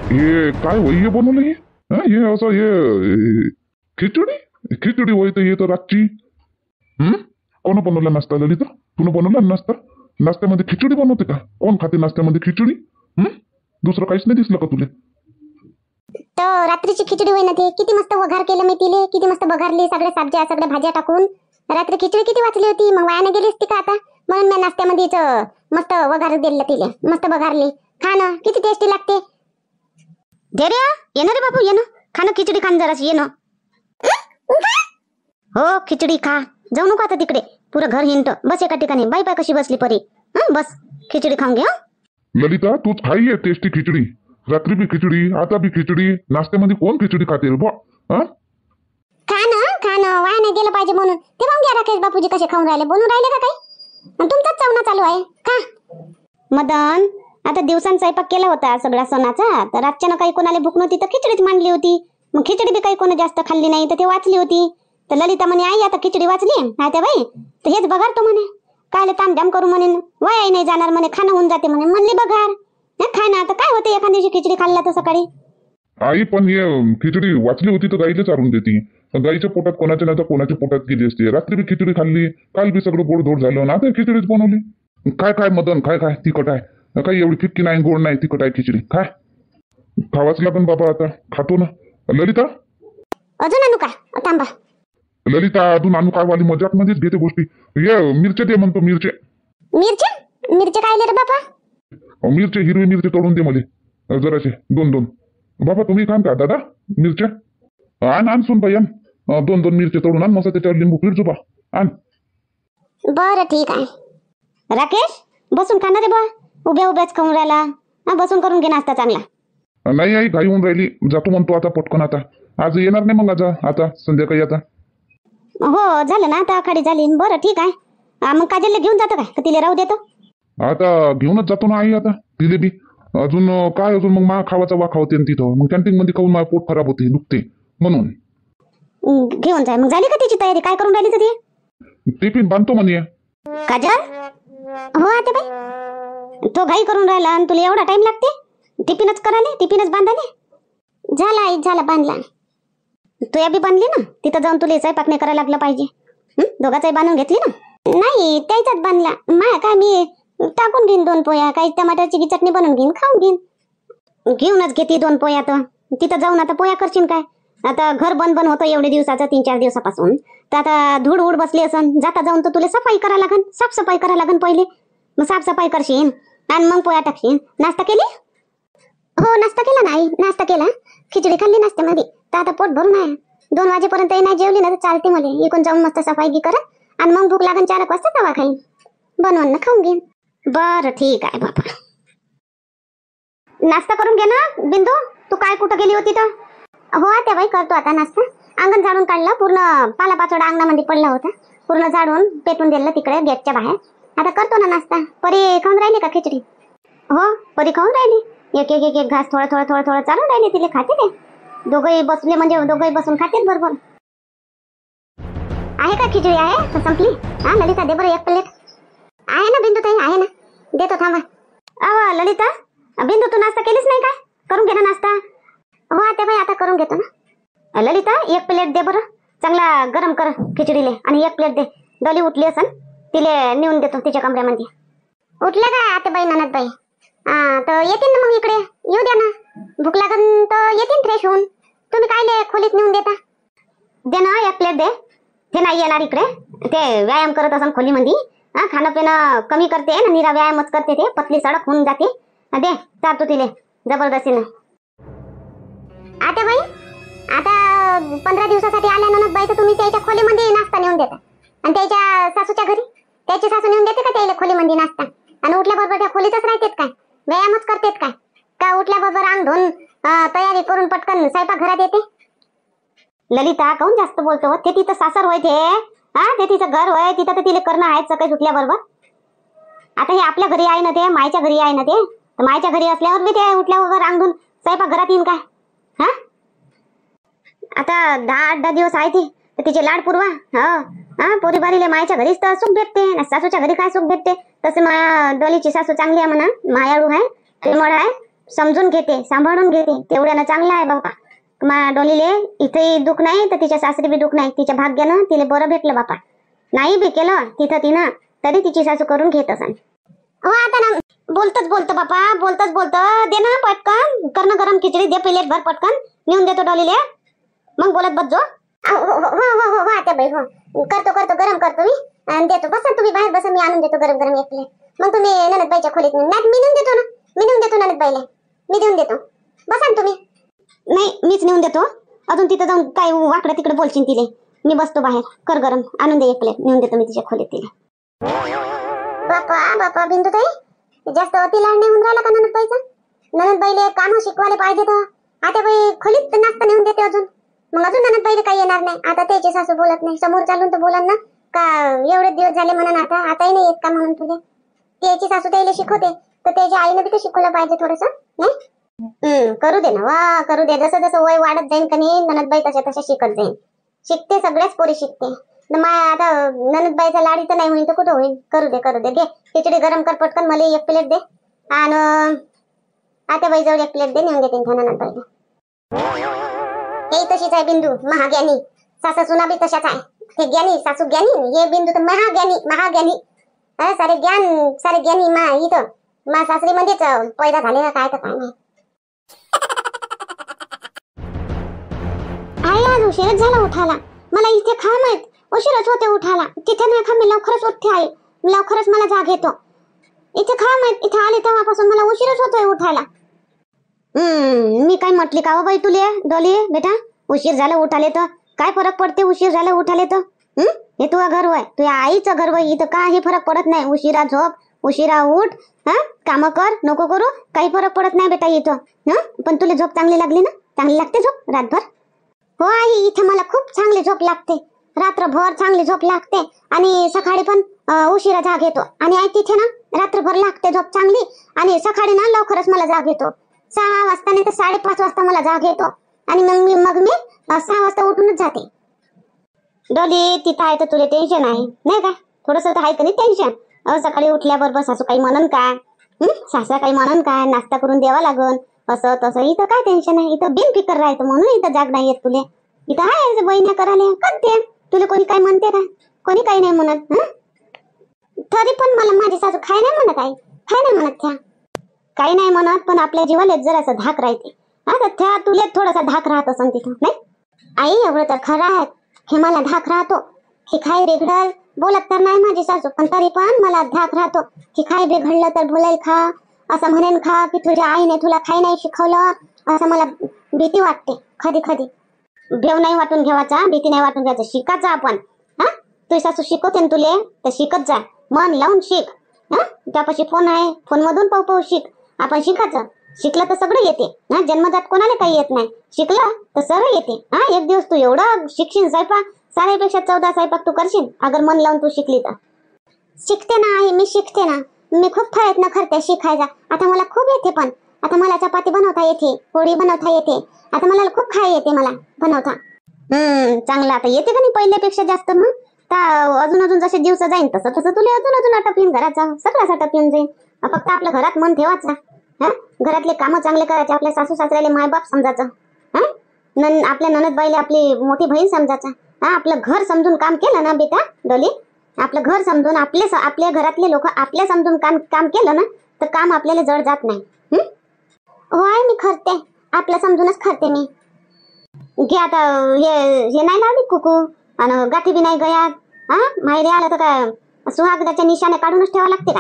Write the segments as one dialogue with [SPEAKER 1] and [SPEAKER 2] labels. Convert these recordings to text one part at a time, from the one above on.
[SPEAKER 1] हे काय होई हे बनवलं हे? हे असं हे खिचडी खिचडी होय तर हे तर रातची. कोण बनवला नाश्ता ललिता? तुला बनवला नाश्ता? नाश्त्यामध्ये खिचडी बनवते का? कोण खाते नाश्त्यामध्ये खिचडी? दुसरं काहीच नाही दिसलं का तुला?
[SPEAKER 2] तर रात्रीची खिचडी होई ना ते. किती मस्त वघार केलं मी तिले, किती मस्त वघारली सगळे सब्ज्या सगळ्या भाज्या टाकून. रात्री खिचडी किती वाचली होती, मग वायाने गेली असती का आता? म्हणून मी नाश्त्यामध्ये मस्त वघार दिलं तिले, मस्त वघारली. खा ना, किती टेस्टी लागते. दे रे, ये ना रे बाबू, ये ना, खा ना खिचडी, खान जराशी, ये ना. हो खिचडी खा, जाऊ नको आता तिकडे, पुरं घर हिंट. बस एका ठिकाणी. बाई बाय कशी बसली परी. बस खिचडी खाऊन घे.
[SPEAKER 1] ललिता तूच खाई आहे टेस्टी खिचडी. रात्री बी खिचडी, आता बी खिचडी. नाश्त्यामध्ये कोण खिचडी खाते रे बा?
[SPEAKER 2] खा ना, वाया नाही गेलं पाहिजे म्हणून. ते पाहून घ्या राकेश बापूजी कसे खाऊन राहिले, बोलून राहिले का काही? तुमचाच चावना चालू आहे. खा. मदन, आता दिवसांचा स्वयंपाक केला होता सगळ्या सणाचा, तर रातच्यानं काही कोणाला भूक नव्हती तर खिचडीच मांडली होती. मग खिचडी बी काही कोणी जास्त खाल्ली नाही तर ते वाचली होती. तर ललिता म्हणे आई आता खिचडी वाचली ना त्या बाई, तर हेच बघारतो म्हणे. कायले तामझाम करू म्हणे, वाया नाही जाणार म्हणे, खाणं होऊन जाते म्हणे. म्हणली बघार खा ना, आता काय होते एखाद्या दिवशी खिचडी खाल्ला तर सकाळी.
[SPEAKER 1] आई पण हे खिचडी वाचली होती तर गाईला चारून देते. गाईच्या पोटात कोणाच्या नाही तर कोणाच्या पोटात गेली असते. रात्री बी खिचडी खाल्ली, काल बी सगळं गोडधोड झालं ना, आता खिचडीच बनवली. काय काय मदन, काय काय तिखट आहे? काही एवढी फिक्की नाही, गोड नाही, तिखट आहे खिचडी. काय खावाच लागन बाबा, आता खातो ना. ललिता
[SPEAKER 2] अजून आणू का? थांबा.
[SPEAKER 1] ललिता अजून आणू काय? वाली मजाक मध्येच घेते गोष्टी. हे मिरच्या दे म्हणतो, मिरच्या.
[SPEAKER 2] मिरच्या काय रे बाबा?
[SPEAKER 1] मिरच्या हिरवी मिरची तोडून दे मला जराशे, 2-2. बाबा तुम्ही खान का दादा मिरच्या? आण सुन बाई, आण 2-2 मिरच्या तोडून आण, मस्त त्याच्यावर लिंबू पिळचू बा, आण.
[SPEAKER 2] बरं ठीक आहे. राकेश बसून खा ना रे बा, उभ्या उभ्याच खाऊन राहिला. बसून करून घे नाश्ता चांगला.
[SPEAKER 1] नाही आई, घाई होऊन राहिली, जातो म्हणतो आता पटकन. आज येणार नाही मग आता संध्याकाळी आता.
[SPEAKER 2] हो झालं ना, आता आखाडी झाली. बरं ठीक आहे. मग काजलला घेऊन जातो काय, का तिला राहू देतो?
[SPEAKER 1] आता घेऊनच जातो ना आई, आता तिले बी. अजून काय, अजून मग मा खावाचा वाखा होते तिथं, मग कॅन्टीन मध्ये खाऊन माझं पोट खराब होते, दुखते म्हणून.
[SPEAKER 2] घेऊन जाय. मग झाली का तिची तयारी? काय करून राहिली ती?
[SPEAKER 1] टिफिन बांधतो म्हणे.
[SPEAKER 2] काजल हो आता बाई, तो घाई करून राहिला आणि तुला एवढा टाइम लागते टिफिनच करायला, टिफिनच बांधाले? झाला आई, झाला, बांधला. तू या बी बांधली ना, तिथं जाऊन तुला स्वयंपाक नाही करायला लागलं पाहिजे. दोघाचाही बांधून घेतली ना? नाही त्याच्यात बांधला. माया काय, मी टाकून घेईन 2 पोया, काही टमाटरची चटणी बनवून घेईन, खाऊन घेईन. घेऊनच घेते 2 पोया. तर तिथं जाऊन आता पोया करशील काय? आता घर बंद होतं एवढे दिवसाचं, 3-4 दिवसापासून. तर आता धूळ उड बसली असन, जाता जाऊन तर तुला सफाई करा लागन, साफसफाई करा लागन पहिले. मग साफसफाई करशील आणि मग पोया टाकशील. नाश्ता केली? हो नाश्ता केला ना आई, नाश्ता केला, खिचडी खाल्ली नाश्त्यामध्ये. तर आता पोट भरून आहे. 2 वाजेपर्यंत नाही जेवली ना तर चालते मला. इकडून जाऊन मस्त सफाई गी करा आणि मग भूक लागन 4 वाजता तवा खाईन, बनवून ना खाऊन घेईन. बरं ठीक आहे बाबा. नाश्ता करून घे ना बिंदू. तू काय कुठं गेली होती तर? हो आता बाई करतो आता नाश्ता. अंगण झाडून काढलं, पूर्ण पालापाचोडा अंगणामध्ये पडला होता, पूर्ण झाडून पेटून दिलं तिकडे गेटच्या बाहेर. आता करतो ना नाश्ता. परी खाऊन राहिली का खिचडी? हो परी खाऊन राहिली. एक एक एक एक घास थोडं थोडं थोडं थोडं चालून राहिले तिले, खाते ते. दोघंही बसले म्हणजे दोघंही बसून खातेच बरोबर. आहे का खिचडी? आहे तर संपली. ललिता दे बरं 1 प्लेट. आहे ना बिंदू ताई? आहे ना, देतो थांबा. ललिता, बिंदू तू नाश्ता केलीच नाही काय? करून घे ना नाश्ता. हो आता बाई आता करून घेतो ना. ललिता 1 प्लेट दे बरं, चांगला गरम कर खिचडीले. आणि 1 प्लेट दे. डोली उठली असन, तिले नेऊन देतो तिच्या कमऱ्यामध्ये. उठल्या काय आता बाई ननद बाई? तर येतील ना मग इकडे, येऊ द्या ना. भूक लागन तर येतील फ्रेश होऊन. तुम्ही काय खोलीत नेऊन देता? दे ना 1 प्लेट दे. ते नाही येणार इकडे, ते व्यायाम करत असन खोलीमध्ये. खाणं पिणं कमी करते ना, निरा व्यायामच करते, ते पतली सडक होऊन जाते. दे चालतो तिले जबरदस्तीनं. आता बाई आता 15 दिवसासाठी आल्या ननद बाई, तर तुम्ही त्याच्या खोलीमध्ये नाश्ता नेऊन देता. आणि त्याच्या सासूच्या घरी त्याची सासू नेऊन देते का त्याला खोलीमध्ये नाश्ता? आणि उठल्याबरोबर त्या खोलीतच राहतेत काय? व्यायामच करतेत काय? का उठल्याबरोबर अंग धुवून तयारी करून पटकन स्वयंपाक घरात येते? ललिता काऊन जास्त बोलतो? ते तिथं सासर होय ते. ते तिचं घर होय, तिथं तर तिला करणं आहे सकाळी उठल्याबरोबर. आता हे आपल्या घरी आहे ना, ते मायच्या घरी आहे ना, ते तर मायच्या घरी असल्यावर बी ते उठल्याबरोबर अंग धुवून स्वयंपाक घरात येईन काय? आता 10-8 दिवस आहे ती, तर तिचे लाड पुरवा. पोरीबारीले मायच्या घरीच तर सुख भेटते, सासूच्या घरी काय सुख भेटते? तसं माया डोलीची सासू चांगली आहे म्हणा, मायाळू आहे, प्रेमळ आहे. समजून घेते, सांभाळून घेते, तेवढ्यानं चांगलं आहे बापा. डोलीले इथेही दुःख नाही तर तिच्या सासरी बी दुःख नाही. तिच्या भाग्यानं तिला बरं भेटलं बापा. नाही बी केलं तिथं तिनं तरी तिची सासू करून घेत असन. हो आता ना बोलतो बापा, बोलतो. दे ना पटकन, करणं गरम खिचडी दे प्लेट भर पटकन, नेऊन देतो डोलीले. मग बोलत बसजो. हो आता बाई, हो करतो गरम करतो मी आणि देतो. बसा तुम्ही बाहेर बसा, मी आणून देतो गरम एक प्लेट. मग तुम्ही ननदबाईच्या खोलीत नाही, मी नेऊन देतो ना, मी नेऊन देतो ननदबाईला, मी देऊन देतो. बसा ना तुम्ही. नाही मीच नेऊन देतो. अजून तिथं जाऊन काय वाकडं तिकडे बोलशील तिले. मी बसतो बाहेर, कर गरम, आणून दे एक प्लेट, नेऊन देतो मी तिच्या खोलीत तिला. बापा बिंदुताई जास्त अतिलाड नाही होऊन राहिला का ननदबाईचा? ननदबाईले काम शिकवायला पाहिजे तर आता बाई खोलीत नाश्ता नेऊन देते अजून. मग अजून ननदबाईला काही येणार नाही. आता त्याची सासू बोलत नाही, समोर चालून तर बोला ना का एवढे दिवस झाले म्हणून आताही नाही येत का म्हणून तुले. त्याची सासू त्याला शिकवते तर त्याच्या आईनं बी तर शिकवलं पाहिजे थोडस. नाही करू दे ना, वा करू दे. जसं जसं वय वाढत जाईल का नाही ननदबाई तशा शिकत जाईल. शिकते, सगळ्याच पोरी शिकते. आता ननदबाईचा लाडी तर नाही होईल तर कुठं होईल. करू दे घे खिचडी गरम कर पटकन, मला एक प्लेट दे आणि आता बाई जवळ एक प्लेट दे, नेऊन देते ननदबाईला. हे तशीच आहे बिंदू, महाज्ञानी. सासा सुना बी तशाच आहे. हे ज्ञानी सासू ज्ञानी, हे बिंदू तर महाज्ञानी. सारे ज्ञानी मा इथं मा सासरी मध्येच पैदा झाले का काय तर काय नाही. आई आज उशीरच झाला उठायला. मला इथे खा माहित उशीरच होते उठायला. तिथे नाही खा, मी लवकरच उठते आई, लवकरच मला जाग येतो. इथे खा माहित, इथे आले तेव्हापासून मला उशीरच होतोय उठायला. मी काय म्हटली का बाई तुले डोली बेटा? उशीर झाला उठाले तर काय फरक पडते? उशीर झाला उठाले तर हे तुझं घर होय, तुझ्या आईचं घर होय. इथं काही फरक पडत नाही. उशिरा झोप, उशिरा उठ, काम कर नको करू, काही फरक पडत नाही बेटा इथं. पण तुला झोप चांगली लागली ना? चांगली लागते झोप रातभर? हो आई, इथं मला खूप चांगली झोप लागते, रात्रभर चांगली झोप लागते आणि सकाळी पण उशिरा जाग येतो. आणि आई तिथे ना रात्रभर लागते झोप चांगली आणि सकाळी ना लवकरच मला जाग येतो. 6 वाजता नाही तर 5:30 वाजता मला जाग येतो आणि मग मी 6 वाजता उठूनच जाते. डोली तिथं आहे तर तुला टेन्शन आहे नाही का? थोडस तर आहे का नाही टेन्शन? सकाळी उठल्याबरोबर सासू काही म्हणन काय, सासू काही म्हणन काय, नाश्ता करून द्यावा लागन असं तसं. इथं काय टेन्शन आहे? इथं बिनफिकर राहतो म्हणून इथं जाग नाही येत तुले. इथं आहे बहिण्या करायला करते, तुला कोणी काय म्हणते का? कोणी काही नाही म्हणत. तरी पण मला माझी सासू काय नाही म्हणत आई, काय नाही म्हणत त्या, काही नाही म्हणत. पण आपल्या जीवाला जरासा धाक राहते. आता त्या तुला थोडासा धाक राहत असन तिथं नाही आई? एवढं तर खरं आहे, हे मला धाक राहतो की काय बिघडल. बोलत तर नाही माझी सासू, पण तरी पण मला धाक राहतो की काय बिघडलं तर बोलायला खा, असं म्हणेन खा की तुझ्या आईने तुला काही नाही शिकवलं, असं मला भीती वाटते कधी. भेव नाही वाटून घ्यावाचा, भीती नाही वाटून घ्यायचं, शिकायचं आपण. तुझी सासू शिकवते ना तुले तर शिकत जा, मन लावून शिक. त्यापाशी फोन आहे, फोन मधून पाहू शिक. आपण शिकायचं, शिकलं तर सगळं येते. जन्मजात कोणाला काही येत नाही, शिकलं तर सगळं येते. एक दिवस तू एवढं शिकशील स्वयंपाक, साऱ्यापेक्षा 14 स्वयंपाक तू करशील अगर मन लावून तू शिकली तर. शिकते ना आई, मी शिकते ना, मी खूप प्रयत्न करते शिकायचा. आता मला खूप येते, पण आता मला चपाती बनवता येते, पोळी बनवता येते, आता मला खूप खाय येते मला बनवता. चांगलं आता येते का नाही पहिल्यापेक्षा जास्त? मग अजून जसे दिवस जाईन तसं तुला अजून आटप येईन, घराचा सगळाच आटप येऊन जाईन. फक्त आपलं घरात मन ठेवायचं, घरातले कामं चांगले करायचे, आपल्या सासू सासऱ्याला मायबाप समजायचं, आपल्या ननदबाईला आपली मोठी बहीण समजायचं. आपलं घर समजून काम केलं ना बेटा डोली, आपलं घर समजून आपल्या घरातले लोक आपल्या समजून काम केलं ना तर काम आपल्याला जड जात नाही. होय मी करते, आपलं समजूनच करते मी. घे आता हे नाही लावली कुकू आणि गाठी बी नाही गयात. माहेरी आलं तर काय सुहागदाच्या निशाने काढूनच ठेवा लागते का?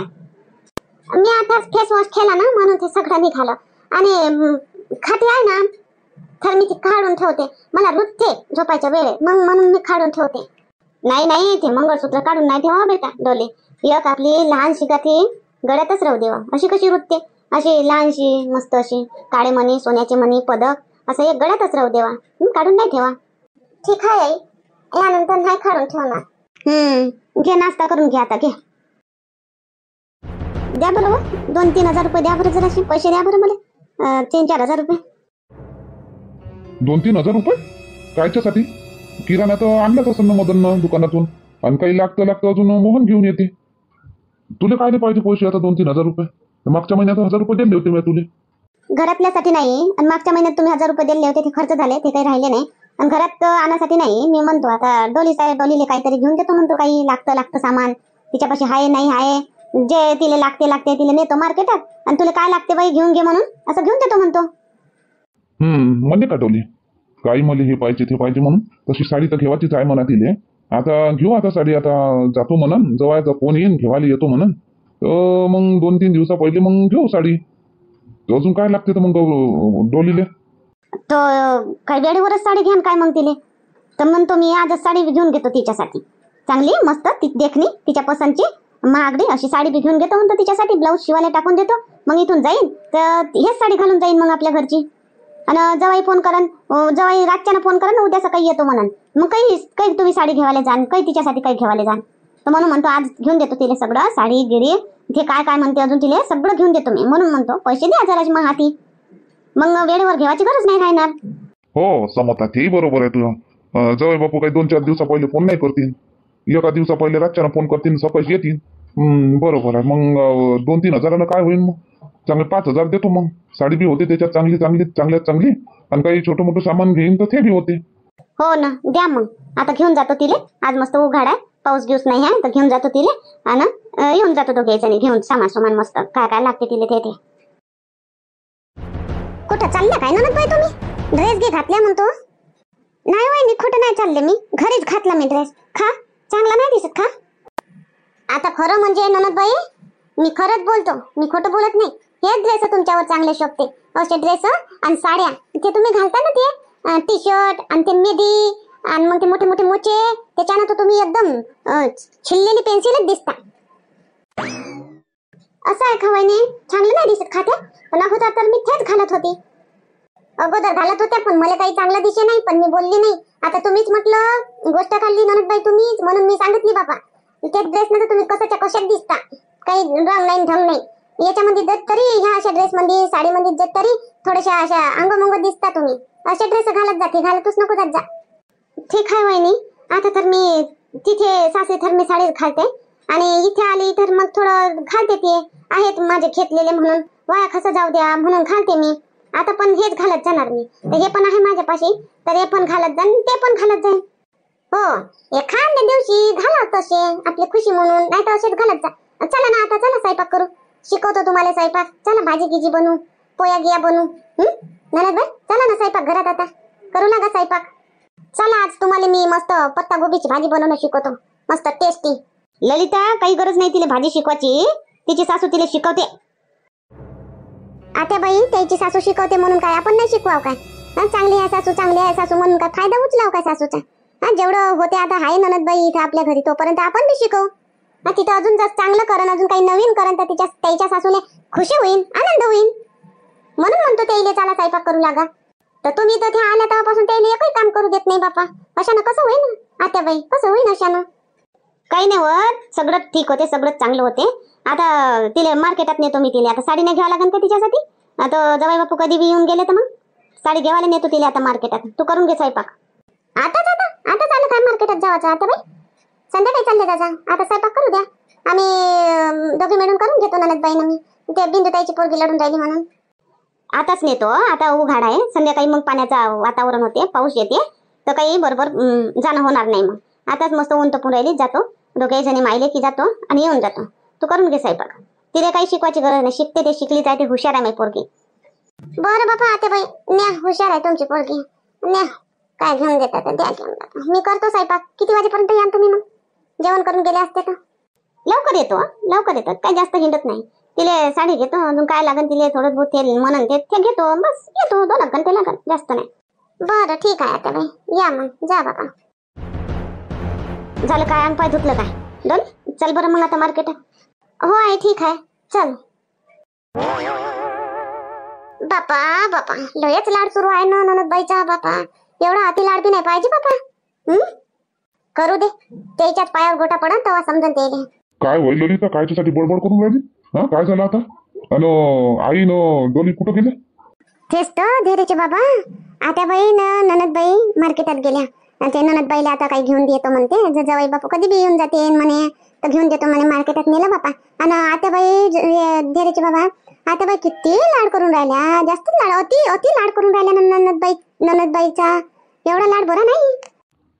[SPEAKER 2] मी आता फेस वॉश केला ना म्हणून ते सगळं निघालं. आणि खाती आहे ना तर मी ती काढून ठेवते, मला रुतते झोपायच्या वेळेत, मग म्हणून मी काढून ठेवते. नाही ते मंगळसूत्र काढून नाही ठेवा बेटा डोले. एक आपली लहानशी गाठी गळ्यातच राहू देवा. अशी कशी रुतते? अशी लहानशी मस्त अशी काळे मणी, सोन्याचे मणी, पदक असं एक गळ्यातच राहू देवा, काढून नाही ठेवा. ठीक आहे आई, यानंतर नाही काढून ठेवणार. घे नाश्ता करून घे आता, घे. द्या बरोबर 2-3 हजार रुपये द्या बरं, जराशे पैसे द्या बरं मला, 3-4 हजार रुपये.
[SPEAKER 1] 2-3 हजार रुपये कायच्यासाठी? किराणा तर आणलाच असं ना मदन दुकानातून, आणि काही लागतं अजून मोहन घेऊन येते. तुला काय नाही पाहिजे पैसे आता 2-3 हजार रुपये? मागच्या महिन्यात 1000 रुपये दिले होते मी तुले.
[SPEAKER 2] घरातल्यासाठी नाही. आणि मागच्या महिन्यात तुम्ही 1000 रुपये दिले होते, ते खर्च झाले, ते काही राहिले नाही. आणि घरात आणण्यासाठी नाही. मी म्हणतो आता डोलीले काहीतरी घेऊन देतो म्हणतो. काही लागतं सामान तिच्यापाशी हाय नाही हाय, जे तिला लागते तिला नेतो मार्केटात. आणि तुला काय लागते बाई घेऊन घे म्हणून असं घेऊन देतो म्हणतो.
[SPEAKER 1] म्हणजे का डोली काही मला हे पाहिजे म्हणून तशी साडी तर घेवायचीच आहे म्हणा तिले. आता घेऊ आता साडी. आता जातो म्हणून जवळचा फोन येईन घेवायला येतो म्हणून. तर मग 2-3 दिवसा पहिले मग घेऊ साडी. अजून काय लागते तर मग डोलीले?
[SPEAKER 2] तो काही वेळेवरच साडी घ्यान काय मग तिले. तर म्हणतो मी आजच साडी घेऊन घेतो तिच्यासाठी, चांगली मस्त ती देखणी तिच्या पसंतची महागडी अशी साडी बी घेऊन घेतो म्हणतो तिच्यासाठी. ब्लाऊज शिवायला टाकून देतो, मग इथून जाईन तर हेच साडी घालून जाईन मग आपल्या घरची. आणि जवाई फोन करन, जवाई रातच्यानं फोन करन उद्या सकाळी येतो म्हणून. मग काही तुम्ही साडी घेवायला जाण, काही तिच्यासाठी काही घेवायला जाण. तर म्हणून म्हणतो आज घेऊन देतो तिला सगळं, साडी गिडी ते काय म्हणते अजून तिला सगळं घेऊन देतो मी. म्हणून म्हणतो पैसे द्या जरा मग हाती, मग वेळेवर घेवायची गरज नाही राहणार.
[SPEAKER 1] हो समजता ते बरोबर आहे तुझं. जवळ बापू काही 2-4 दिवसा पहिले फोन नाही करतील, एका दिवसा पहिले रातच्यानं फोन करतील, सकाळी येतील. बरोबर आहे. मग 2-3 हजारानं काय होईल मग? चांगले 5,000 देतो मग. साडी बी होते त्याच्यात चांगली. आणि काही छोटं मोठं सामान घेईन तर ते बी होते.
[SPEAKER 2] हो ना, द्या मग. आता घेऊन जातो तिले. आज मस्त उघाड आहे, पाऊस घेऊस नाही आहे, तर घेऊन जातो तिले. आणि येऊन जातो दोघे जणी घेऊन सामान मस्त काय लागते तिले ते. कुठं चालल्या काय ननदबाई तुम्ही? ड्रेस घे घातल्या म्हणतो. नाही वहिनी खोटं नाही चालले मी, घरीच घातला मी ड्रेस. खा, चांगला नाही दिसत खा. आता खरं म्हणजे ननदबाई मी खरंच बोलतो, मी खोटं बोलत नाही. हेच ड्रेस तुमच्यावर चांगले शोभते. असे ड्रेस आणि साड्या ते तुम्ही घालता ना, ते टी शर्ट आणि ते मेदी आणि मग ते मोठे मोठे मोचे, त्याच्यानं तर तुम्ही एकदम छिल्लेली पेन्सिलच दिसता. असं आहे खवाईने चांगलं नाही दिसत खात्या. पण अगोदर तर मी तेच घालत होती, अगोदर घालत होत्या, पण मला काही चांगलं दिसे नाही, पण मी बोलली नाही. आता तुम्हीच म्हटलं गोष्ट काढली ननदबाई तुम्हीच, म्हणून मी सांगितली बाबा. त्या ड्रेस मध्ये तुम्ही कशाच्या कशात दिसता, काही रंग नाही ढंग नाही. याच्यामध्ये जर तरी ह्या अशा ड्रेस मध्ये साडीमध्ये जर तरी थोड्याशा अशा अंगमंग दिसता तुम्ही. अशा ड्रेस घालतच नको जात जा. ठीक आहे वहिनी, आता तर मी तिथे सासरी तर मी साडीच घालते आणि इथे आली तर मग थोडं घालते. ते आहेत माझे घेतलेले म्हणून वाया कसं जाऊ द्या म्हणून घालते मी. आता पण हेच घालत जाणार मी. तर हे पण आहे माझ्यापाशी, तर हे पण घालत जाईन, ते पण घालत जाईन. हो, एखाद्या दिवशी घाला तसे आपली खुशी म्हणून, नाही तर असेच घालत जा. चला ना आता, चला स्वयंपाक करू, शिकवतो तुम्हाला स्वयंपाक. चला भाजी गिजी बनवू, पोया गिया बनवू. ननदबाई चला ना स्वयंपाक घरात, आता करू लागा स्वयंपाक. चला आज तुम्हाला मी मस्त पत्ता गोबीची भाजी बनवणं शिकवतो, मस्त टेस्टी. ललिता काही गरज नाही तिला भाजी शिकवायची, तिची सासू तिला शिकवते. आता बाई त्याची सासू शिकवते म्हणून काय आपण नाही शिकवाव काय? चांगली आहे सासू, चांगली आहे सासू म्हणून काय फायदा उचलाव काय सासूचा? जेवढं होते आता आहे ननदबाई इथं आपल्या घरी, तोपर्यंत आपण बी शिकवू. तिथं अजून जास्त चांगलं करण, अजून काही नवीन करण, तर त्याच्या सासूने खुशी होईल, आनंद होईल. म्हणून म्हणतो त्याला चला स्वयंपाक करू लागा. तर तुम्ही तर त्या आल्या तेव्हापासून त्याला एकही काम करू देत नाही बापा. अशानं कसं होईल आत्याबाई, कसं होईल अशानं? काही नाही होत, सगळं ठीक होते, सगळं चांगलं होते. आता तिला मार्केटात नेतो मी. तिला आता साडी नाही घ्यावं लागेल का तिच्यासाठी? आता जवाई बापू कधी बी येऊन गेले तर मग साडी घ्यावायला नेतो तिला आता मार्केटात. तू करून घे स्वयंपाक. आता चालू काय मार्केटात जावायचं आता बाई? संध्याकाळी चालले जायचा. आता स्वयंपाक करू द्या, आम्ही दोघे मिळून करून घेतो ननदबाईनं मी. ते बिंदुताईची पोरगी लढून राहिली म्हणून आताच नेतो. आता उघाड आहे, संध्याकाळी मग पाण्याचं वातावरण होते, पाऊस येते, तर काही बरोबर जाणं होणार नाही. मग आताच मस्त ऊन तपून राहिली, जातो दोघे जणी मायले की जातो आणि येऊन जातो. तू करून घे स्वयंपाक. तिला काही शिकवायची गरज नाही, शिकते ते शिकली जाते, हुशार आहे माझी पोरगी. बरं बाबा आता बाई न्या, हुशार आहे तुमची पोरगी, न्या. काय घेऊन देतात द्या घेऊन जाता. मी करतो स्वयंपाक. किती वाजेपर्यंत या तुम्ही? मग जेवण करून गेले असते तर लवकर येतो. लवकर येतात, काही जास्त हिंडत नाही. तिले साडी घेतो, अजून काय लागेल तिले थोडं बहुत तेल म्हणून ते घेतो, बस येतो. 2 घंटे लागेल, जास्त नाही. बरं ठीक आहे आता बाई, या मग जा बाबा. झालं काय? अंग पाय धुतलं काय? डोल चल बरं मग आता मार्केटात. हो आहे, ठीक आहे, चल. बापा लयच लाड सुरू आहे ना ननदबाईचा. बापा एवढा अति लाड बी नाही पाहिजे बापा. करू दे, त्याच्याच पायावर गोटा पडा तेव्हा समजून त्याला.
[SPEAKER 1] काय होईल ललिता, कायच्यासाठी बडबड करून राहिली? काय झालं आता? आणि आई न डोली कुठं गेले?
[SPEAKER 2] तेच तर धीरेचे बाबा. आता बाई ननदबाई मार्केटात गेल्या. ते ननदबाईला आता काही घेऊन देतो म्हणते. जवाई बापू कधी बी येऊन जाते म्हणे, तर घेऊन देतो म्हणे. मार्केटात नेलं बापा. आणि आता बाई धीरेचे बाबा आता बाई किती लाड करून राहिल्या, जास्त लाड, अति अति लाड करून राहिल्या ननदबाईचा. एवढा लाड बरा नाही.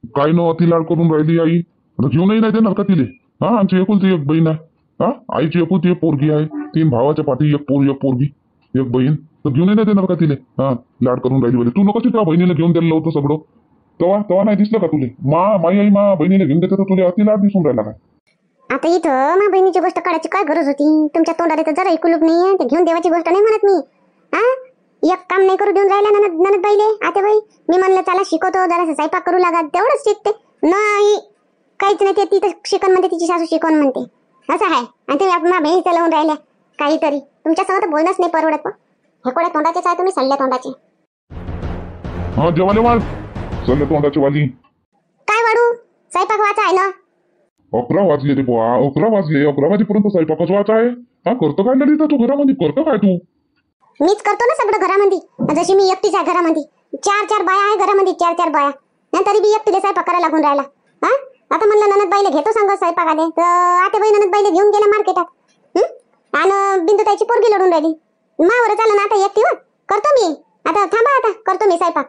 [SPEAKER 1] काय न अति लाड करून राहिली आई? आता घेऊनही नाही देणार का तिले? हा, आमची एकुलती एक बहीण आहे. हा, आईची एकुलती एक पोरगी आहे. 3 भावाच्या पाठी एक पोरगी एक बहीण. तर घेऊनही नाही देणार का तिले? हा, लाड करून राहिली बोले. तू नको त्या बहिणीला घेऊन द्यायला होतं सगळं. तेव्हा नाही दिसलं का तुले? माई आई बहिणीला घेऊन देते तर तुला अति लाड दिसून राहिला काय?
[SPEAKER 2] आता इथं मा बहिणीची गोष्ट काढायची काय गरज होती? तुमच्या तोंडाला तर जरा कुलूप नाहीये, ते घेऊन देवाची गोष्ट नाही म्हणत मी. हा, एक काम नाही करू देऊन राहिला ननदबाईले. आता बाई मी म्हणलं चला शिकवतो, जरा स्वयंपाक करू लागा, तेवढंच शिकते. नाही, काहीच नाही. ते तिथं शिकण म्हणते, तिची सासू शिकवण म्हणते. असं आहे. आणि तुम्ही आपल्या बहिणीचं लावून राहिल्या काहीतरी. तुमच्यासोबत बोलणंच नाही परवडत. हे कोड्या तोंडाचेच आहे तुम्ही, सल्ल्या तोंडाचे.
[SPEAKER 1] हा, जेवाले वाढ सल्ल्या तोंडाची वाली.
[SPEAKER 2] काय वाढू? स्वयंपाक वाचा आहे ना.
[SPEAKER 1] 11 वाजले रे बुवा, 11 वाजले. 11 वाजेपर्यंत स्वयंपाकच वाचा आहे. हा, करतो काय ललिता तू घरामध्ये? करतो काय तू?
[SPEAKER 2] मीच करतो ना सगळं घरामध्ये. जशी मी एकटीच आहे घरामध्ये. 4 बाया आहे घरामध्ये, 4 बाया. नाही तरी बी एकटीला स्वयंपाक करायला लागून राहिला. हा, आता म्हणलं ननदबाईला घेतो सांग स्वयंपाकाले, तर आता बाई ननदबाईला घेऊन गेले मार्केटात. आणि बिंदुताईची पोरगी लढून राहिली. मावर चालू ना आता एकटीवर. करतो मी आता, थांबा आता करतो मी स्वयंपाक.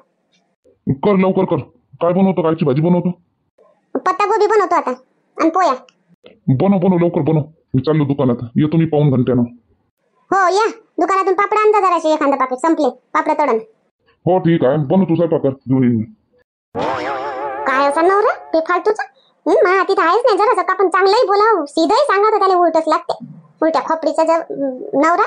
[SPEAKER 1] कर लवकर कर. काय बनवतो? कायची भाजी बनवतो?
[SPEAKER 2] पत्ता गोबी बनवतो आता आणि पोया.
[SPEAKER 1] बनव लवकर बनव. मी चाललो दुकानात. येतो मी पाऊण घंट्यानं.
[SPEAKER 2] हो या, दुकानातून पापड आणता जराशे, एखादं पाकिट संपले पापड तळण.
[SPEAKER 1] हो ठीक आहे, बनव तू स्वयंपाक कर, घेऊन येईन मी.
[SPEAKER 2] काय असा नवरा ते फालतूचा? मा तिथं आहेच नाही जरा. आपण चांगलंही बोलाव, सीधंही सांगा तर त्याला उलटच लागते. उलट्या खोपडीचा जर नवरा